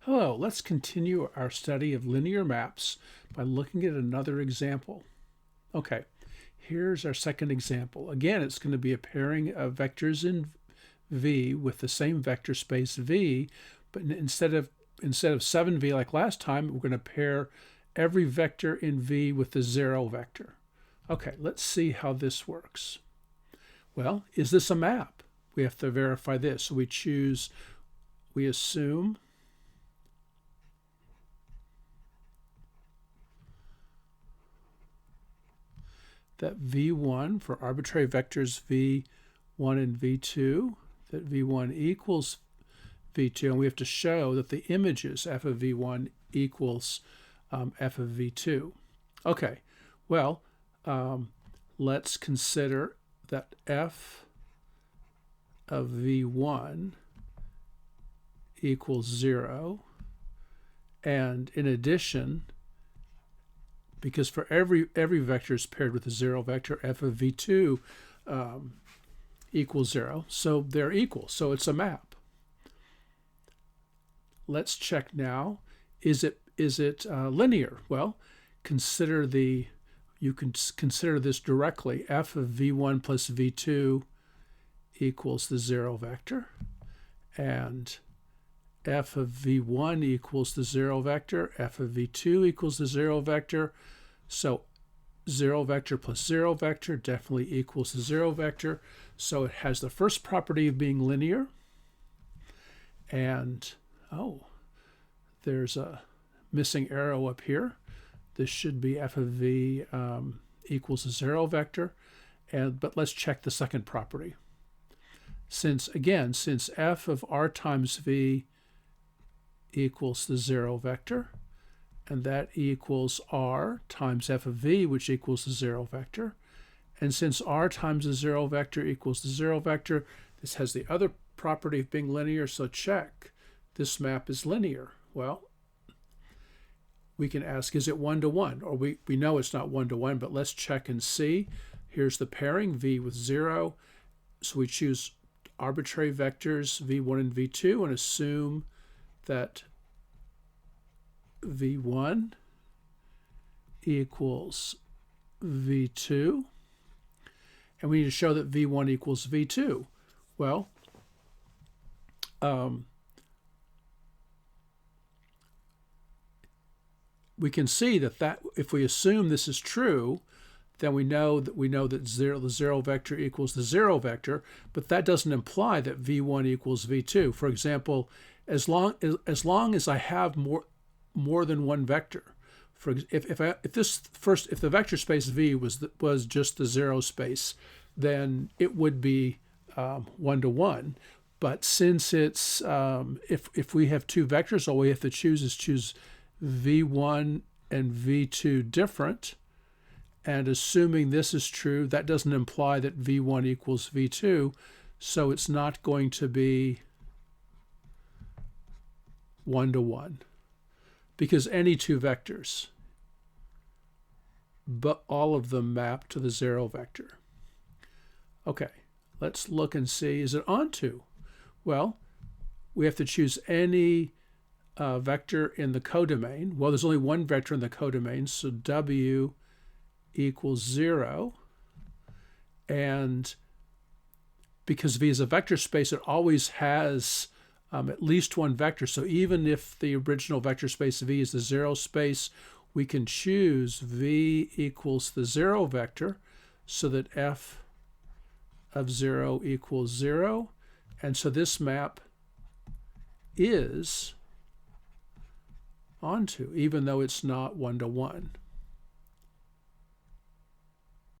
Hello, let's continue our study of linear maps by looking at another example. Okay, here's our second example. Again, it's going to be a pairing of vectors in V with the same vector space V, but instead of 7V like last time, we're going to pair every vector in V with the 0 vector. Okay, let's see how this works. Well, is this a map? We have to verify this. So we assume that V1 for arbitrary vectors V1 and V2, that V1 equals V2, and we have to show that the images f of V1 equals f of V2. Okay, well, let's consider that f of V1 equals 0, and in addition, because for every vector is paired with a 0 vector, f of V2 equals 0, so they're equal, so it's a map. Let's check now, is it linear? Well, you can consider this directly. F of V1 plus V2 equals the 0 vector, and f of V1 equals the 0 vector, f of V2 equals the 0 vector, so 0 vector plus 0 vector definitely equals the 0 vector, so it has the first property of being linear, and there's a missing arrow up here. This should be f of V equals the 0 vector, but let's check the second property. Since f of r times v equals the 0 vector, and that equals r times f of v, which equals the 0 vector, and since r times the 0 vector equals the 0 vector, this has the other property of being linear, so check. This map is linear. Well, we can ask, is it 1-to-1? Or we know it's not 1-to-1, but let's check and see. Here's the pairing, v with 0. So we choose arbitrary vectors v1 and v2 and assume that v1 equals v2. And we need to show that v1 equals v2. Well, we can see that if we assume this is true, then we know that the 0 vector equals the 0 vector, but that doesn't imply that v1 equals v2. For example, as long as I have more than one vector, if the vector space v was just the 0 space, then it would be 1-to-1. But since it's if we have two vectors, all we have to choose v1 and v2 different, and assuming this is true, that doesn't imply that v1 equals v2, so it's not going to be 1-to-1, because any two vectors, but all of them map to the 0 vector. Okay, let's look and see, is it onto? Well, we have to choose any vector in the codomain. Well, there's only one vector in the codomain, so w equals 0. And because V is a vector space, it always has at least one vector. So even if the original vector space V is the 0 space, we can choose V equals the 0 vector so that f of 0 equals 0. And so this map is onto, even though it's not 1-to-1.